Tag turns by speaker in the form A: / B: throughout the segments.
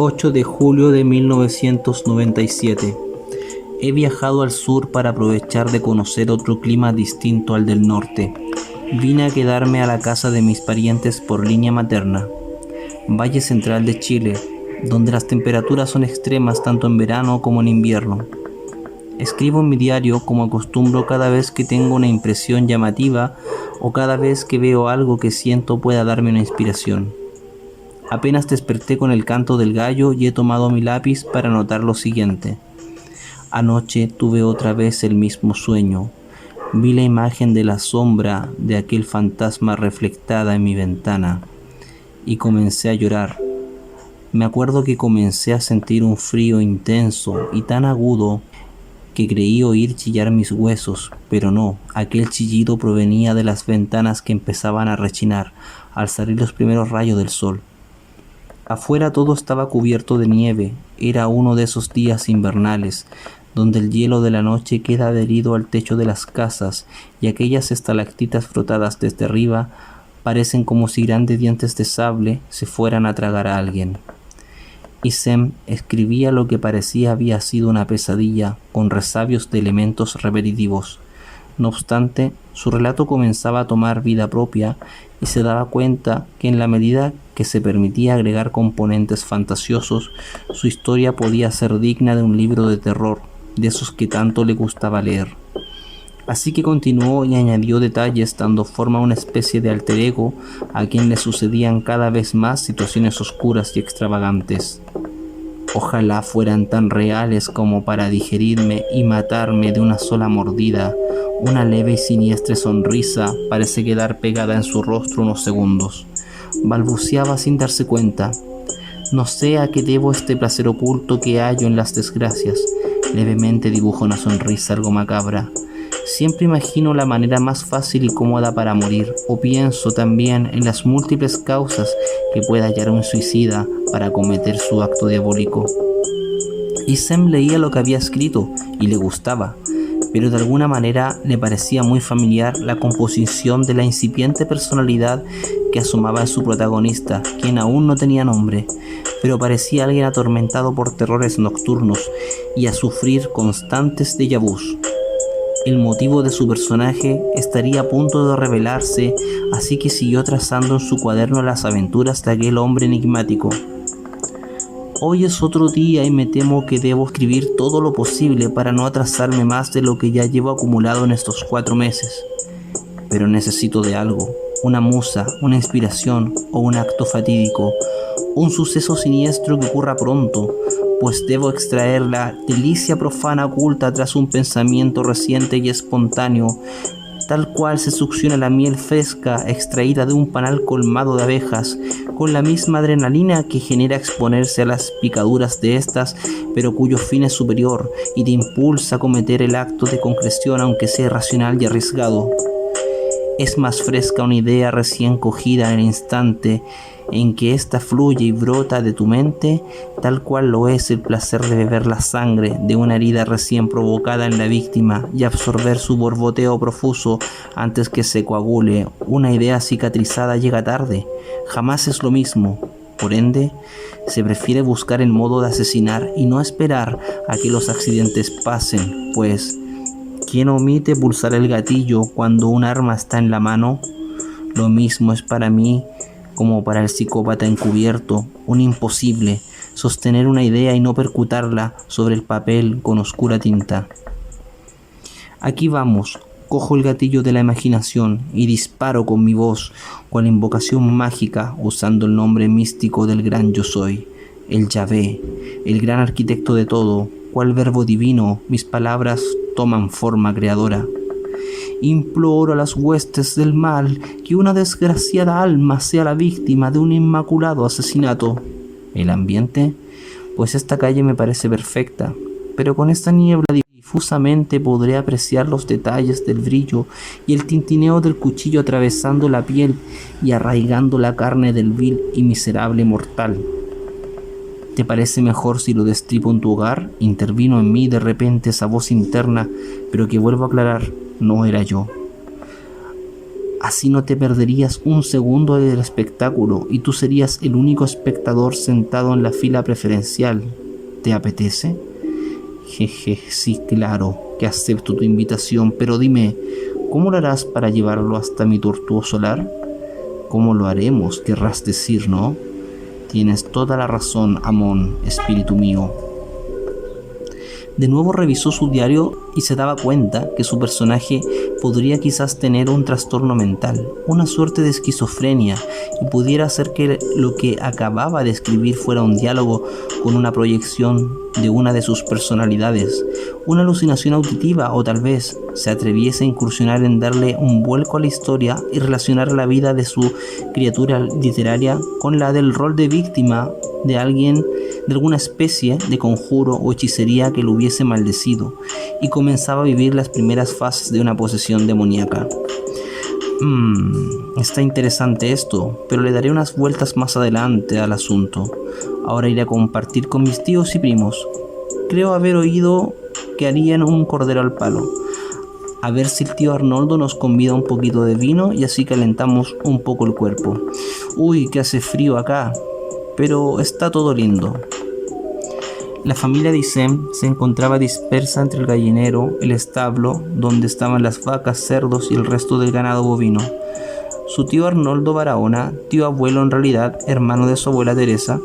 A: 8 de julio de 1997. He viajado al sur para aprovechar de conocer otro clima distinto al del norte. Vine a quedarme a la casa de mis parientes por línea materna, Valle Central de Chile, donde las temperaturas son extremas tanto en verano como en invierno. Escribo en mi diario como acostumbro cada vez que tengo una impresión llamativa o cada vez que veo algo que siento pueda darme una inspiración. Apenas desperté con el canto del gallo y he tomado mi lápiz para anotar lo siguiente. Anoche tuve otra vez el mismo sueño. Vi la imagen de la sombra de aquel fantasma reflectada en mi ventana y comencé a llorar. Me acuerdo que comencé a sentir un frío intenso y tan agudo que creí oír chillar mis huesos, pero no, aquel chillido provenía de las ventanas que empezaban a rechinar al salir los primeros rayos del sol. Afuera todo estaba cubierto de nieve, era uno de esos días invernales, donde el hielo de la noche queda adherido al techo de las casas y aquellas estalactitas frotadas desde arriba parecen como si grandes dientes de sable se fueran a tragar a alguien. Y Sem escribía lo que parecía había sido una pesadilla con resabios de elementos repetitivos. No obstante, su relato comenzaba a tomar vida propia y se daba cuenta que en la medida que se permitía agregar componentes fantasiosos, su historia podía ser digna de un libro de terror, de esos que tanto le gustaba leer. Así que continuó y añadió detalles dando forma a una especie de alter ego a quien le sucedían cada vez más situaciones oscuras y extravagantes. Ojalá fueran tan reales como para digerirme y matarme de una sola mordida. Una leve y siniestra sonrisa parece quedar pegada en su rostro unos segundos. Balbuceaba sin darse cuenta. No sé a qué debo este placer oculto que hallo en las desgracias. Levemente dibujo una sonrisa algo macabra. Siempre imagino la manera más fácil y cómoda para morir, o pienso también en las múltiples causas que pueda hallar un suicida para cometer su acto diabólico. Y Sem leía lo que había escrito y le gustaba, pero de alguna manera le parecía muy familiar la composición de la incipiente personalidad que asomaba en su protagonista, quien aún no tenía nombre, pero parecía alguien atormentado por terrores nocturnos y a sufrir constantes déjà vus. El motivo de su personaje estaría a punto de revelarse, así que siguió trazando en su cuaderno las aventuras de aquel hombre enigmático. Hoy es otro día y me temo que debo escribir todo lo posible para no atrasarme más de lo que ya llevo acumulado en estos 4 meses. Pero necesito de algo, una musa, una inspiración o un acto fatídico, un suceso siniestro que ocurra pronto, pues debo extraer la delicia profana oculta tras un pensamiento reciente y espontáneo, tal cual se succiona la miel fresca extraída de un panal colmado de abejas, con la misma adrenalina que genera exponerse a las picaduras de estas, pero cuyo fin es superior y te impulsa a cometer el acto de concreción aunque sea irracional y arriesgado. Es más fresca una idea recién cogida en el instante en que ésta fluye y brota de tu mente, tal cual lo es el placer de beber la sangre de una herida recién provocada en la víctima y absorber su borboteo profuso antes que se coagule. Una idea cicatrizada llega tarde, jamás es lo mismo. Por ende, se prefiere buscar el modo de asesinar y no esperar a que los accidentes pasen, pues ¿quién omite pulsar el gatillo cuando un arma está en la mano? Lo mismo es para mí como para el psicópata encubierto, un imposible, sostener una idea y no percutarla sobre el papel con oscura tinta. Aquí vamos, cojo el gatillo de la imaginación y disparo con mi voz, cual invocación mágica, usando el nombre místico del gran yo soy, el Yahvé, el gran arquitecto de todo, cual verbo divino, mis palabras toman forma creadora. Imploro a las huestes del mal que una desgraciada alma sea la víctima de un inmaculado asesinato. ¿El ambiente? Pues esta calle me parece perfecta, pero con esta niebla difusamente podré apreciar los detalles del brillo y el tintineo del cuchillo atravesando la piel y arraigando la carne del vil y miserable mortal. ¿Te parece mejor si lo destripo en tu hogar? Intervino en mí de repente esa voz interna, pero que vuelvo a aclarar, no era yo. Así no te perderías un segundo del espectáculo y tú serías el único espectador sentado en la fila preferencial. ¿Te apetece? Jeje, sí, claro, que acepto tu invitación, pero dime, ¿cómo lo harás para llevarlo hasta mi tortuoso lar? ¿Cómo lo haremos? Querrás decir, ¿no? Tienes toda la razón, Amon, espíritu mío. De nuevo revisó su diario y se daba cuenta que su personaje podría quizás tener un trastorno mental, una suerte de esquizofrenia, y pudiera hacer que lo que acababa de escribir fuera un diálogo con una proyección de una de sus personalidades, una alucinación auditiva, o tal vez se atreviese a incursionar en darle un vuelco a la historia y relacionar la vida de su criatura literaria con la del rol de víctima de alguien, de alguna especie de conjuro o hechicería que lo hubiese maldecido, y comenzaba a vivir las primeras fases de una posesión demoníaca. Está interesante esto, pero le daré unas vueltas más adelante al asunto. Ahora iré a compartir con mis tíos y primos. Creo haber oído que harían un cordero al palo. A ver si el tío Arnoldo nos convida un poquito de vino y así calentamos un poco el cuerpo. Uy, que hace frío acá, pero está todo lindo. La familia de Isem se encontraba dispersa entre el gallinero, el establo, donde estaban las vacas, cerdos y el resto del ganado bovino. Su tío Arnoldo Barahona, tío abuelo en realidad, hermano de su abuela Teresa,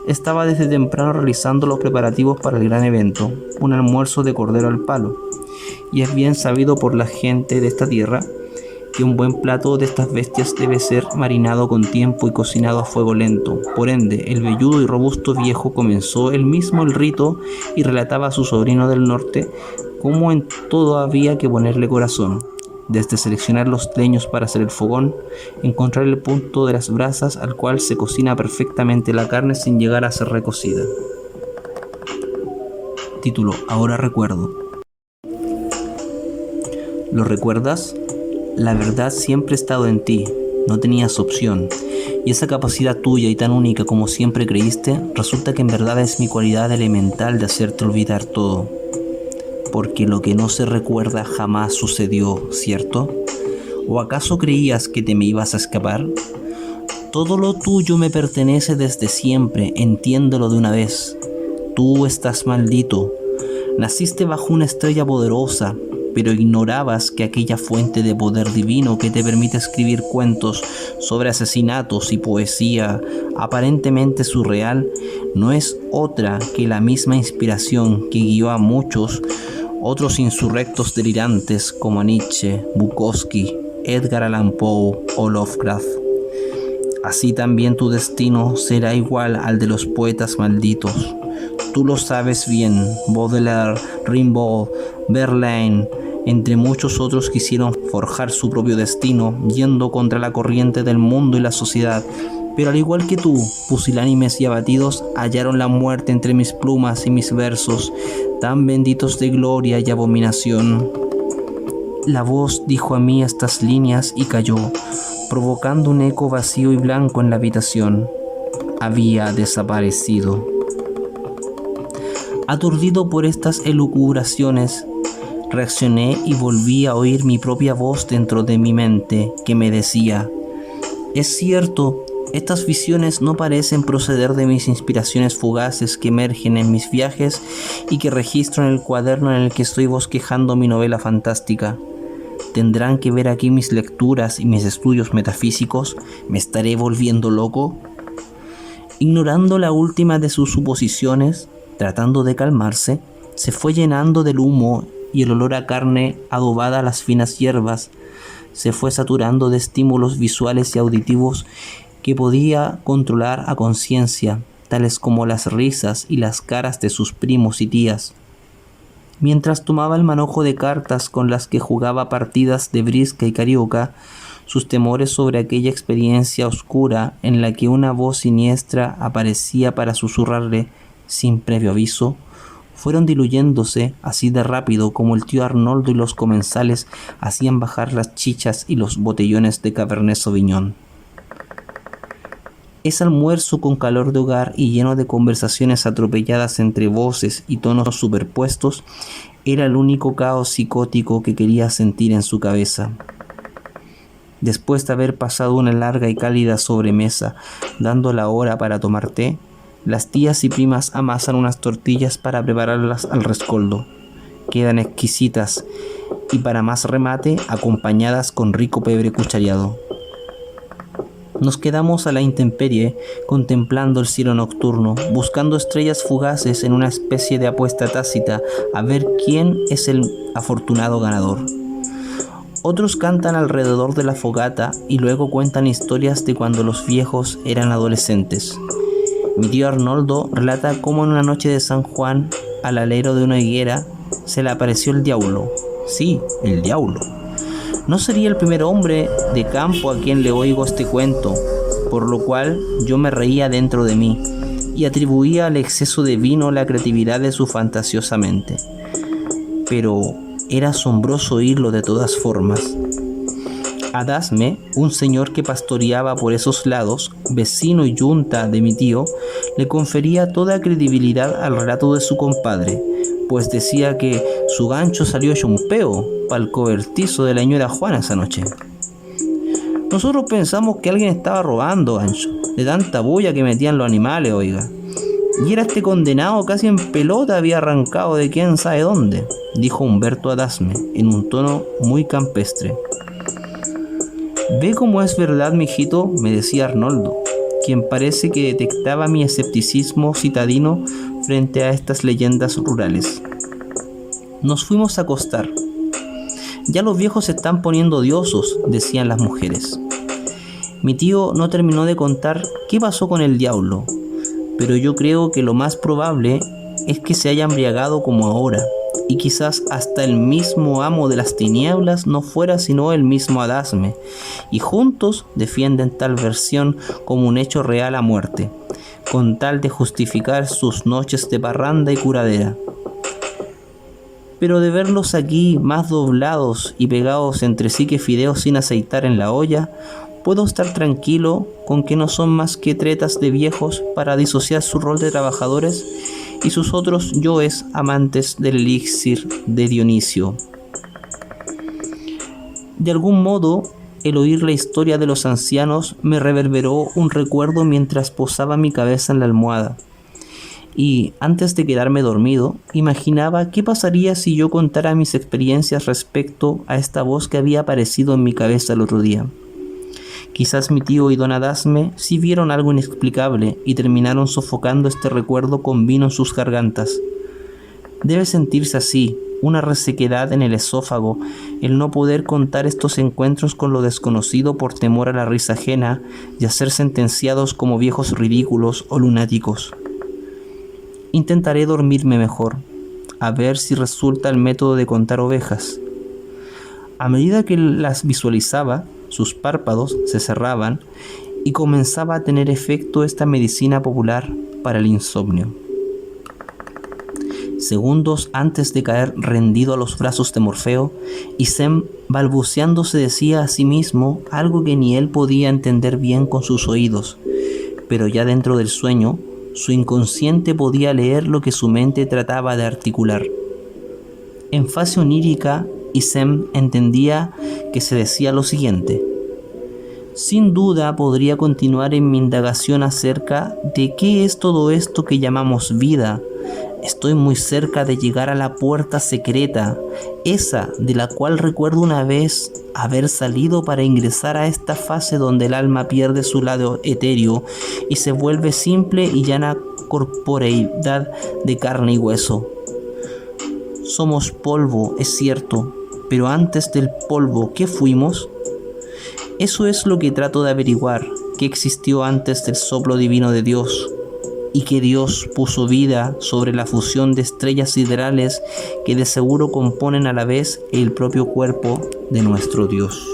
A: estaba desde temprano realizando los preparativos para el gran evento, un almuerzo de cordero al palo. Y es bien sabido por la gente de esta tierra que un buen plato de estas bestias debe ser marinado con tiempo y cocinado a fuego lento. Por ende, el velludo y robusto viejo comenzó él mismo el rito y relataba a su sobrino del norte cómo en todo había que ponerle corazón, desde seleccionar los leños para hacer el fogón, encontrar el punto de las brasas al cual se cocina perfectamente la carne sin llegar a ser recocida. Título: Ahora recuerdo. ¿Lo recuerdas? La verdad siempre ha estado en ti, no tenías opción, y esa capacidad tuya y tan única como siempre creíste, resulta que en verdad es mi cualidad elemental de hacerte olvidar todo. Porque lo que no se recuerda jamás sucedió, ¿cierto? ¿O acaso creías que te me ibas a escapar? Todo lo tuyo me pertenece desde siempre, entiéndelo de una vez. Tú estás maldito, naciste bajo una estrella poderosa, pero ignorabas que aquella fuente de poder divino que te permite escribir cuentos sobre asesinatos y poesía aparentemente surreal no es otra que la misma inspiración que guió a muchos otros insurrectos delirantes como Nietzsche, Bukowski, Edgar Allan Poe o Lovecraft. Así también tu destino será igual al de los poetas malditos. Tú lo sabes bien. Baudelaire, Rimbaud, Verlaine, entre muchos otros, quisieron forjar su propio destino, yendo contra la corriente del mundo y la sociedad. Pero al igual que tú, pusilánimes y abatidos, hallaron la muerte entre mis plumas y mis versos, tan benditos de gloria y abominación. La voz dijo a mí estas líneas y cayó, provocando un eco vacío y blanco en la habitación. Había desaparecido. Aturdido por estas elucubraciones, reaccioné y volví a oír mi propia voz dentro de mi mente que me decía: es cierto, estas visiones no parecen proceder de mis inspiraciones fugaces que emergen en mis viajes y que registro en el cuaderno en el que estoy bosquejando mi novela fantástica. ¿Tendrán que ver aquí mis lecturas y mis estudios metafísicos? ¿Me estaré volviendo loco? Ignorando la última de sus suposiciones, tratando de calmarse, se fue llenando del humo y el olor a carne adobada a las finas hierbas, se fue saturando de estímulos visuales y auditivos que podía controlar a conciencia, tales como las risas y las caras de sus primos y tías. Mientras tomaba el manojo de cartas con las que jugaba partidas de brisca y carioca, sus temores sobre aquella experiencia oscura en la que una voz siniestra aparecía para susurrarle, sin previo aviso, fueron diluyéndose así de rápido como el tío Arnoldo y los comensales hacían bajar las chichas y los botellones de Cabernet Sauvignon. Ese almuerzo con calor de hogar y lleno de conversaciones atropelladas entre voces y tonos superpuestos era el único caos psicótico que quería sentir en su cabeza. Después de haber pasado una larga y cálida sobremesa, dando la hora para tomar té, las tías y primas amasan unas tortillas para prepararlas al rescoldo. Quedan exquisitas y, para más remate, acompañadas con rico pebre cuchareado. Nos quedamos a la intemperie, contemplando el cielo nocturno, buscando estrellas fugaces en una especie de apuesta tácita a ver quién es el afortunado ganador. Otros cantan alrededor de la fogata y luego cuentan historias de cuando los viejos eran adolescentes. Mi tío Arnoldo relata cómo en una noche de San Juan, al alero de una higuera, se le apareció el diablo. Sí, el diablo. No sería el primer hombre de campo a quien le oigo este cuento, por lo cual yo me reía dentro de mí y atribuía al exceso de vino la creatividad de su fantasiosa mente. Pero era asombroso oírlo de todas formas. Adasme, un señor que pastoreaba por esos lados, vecino y yunta de mi tío, le confería toda credibilidad al relato de su compadre, pues decía que su gancho salió hecho un peo pa'l cobertizo de la señora Juana esa noche. Nosotros pensamos que alguien estaba robando gancho, de tanta bulla que metían los animales, oiga. Y era este condenado casi en pelota había arrancado de quién sabe dónde, dijo Humberto Adasme, en un tono muy campestre. «Ve cómo es verdad, mijito», me decía Arnoldo, quien parece que detectaba mi escepticismo citadino frente a estas leyendas rurales. Nos fuimos a acostar. «Ya los viejos se están poniendo odiosos», decían las mujeres. Mi tío no terminó de contar qué pasó con el diablo, pero yo creo que lo más probable es que se haya embriagado como ahora, y quizás hasta el mismo amo de las tinieblas no fuera sino el mismo Adasme, y juntos defienden tal versión como un hecho real a muerte, con tal de justificar sus noches de parranda y curadera. Pero de verlos aquí más doblados y pegados entre sí que fideos sin aceitar en la olla, puedo estar tranquilo con que no son más que tretas de viejos para disociar su rol de trabajadores y sus otros yoes amantes del elixir de Dionisio. De algún modo, el oír la historia de los ancianos me reverberó un recuerdo mientras posaba mi cabeza en la almohada. Y, antes de quedarme dormido, imaginaba qué pasaría si yo contara mis experiencias respecto a esta voz que había aparecido en mi cabeza el otro día. Quizás mi tío y don Adasme sí vieron algo inexplicable y terminaron sofocando este recuerdo con vino en sus gargantas. Debe sentirse así, una resequedad en el esófago, el no poder contar estos encuentros con lo desconocido por temor a la risa ajena y a ser sentenciados como viejos ridículos o lunáticos. Intentaré dormirme mejor, a ver si resulta el método de contar ovejas. A medida que las visualizaba, sus párpados se cerraban y comenzaba a tener efecto esta medicina popular para el insomnio. Segundos antes de caer rendido a los brazos de Morfeo, Isem balbuceando se decía a sí mismo algo que ni él podía entender bien con sus oídos, pero ya dentro del sueño, su inconsciente podía leer lo que su mente trataba de articular. En fase onírica, Isem entendía que se decía lo siguiente: sin duda podría continuar en mi indagación acerca de qué es todo esto que llamamos vida. Estoy muy cerca de llegar a la puerta secreta, esa de la cual recuerdo una vez haber salido para ingresar a esta fase donde el alma pierde su lado etéreo y se vuelve simple y llana corporeidad de carne y hueso. Somos polvo, es cierto, pero antes del polvo, ¿qué fuimos? Eso es lo que trato de averiguar, qué existió antes del soplo divino de Dios, y que Dios puso vida sobre la fusión de estrellas siderales que de seguro componen a la vez el propio cuerpo de nuestro Dios.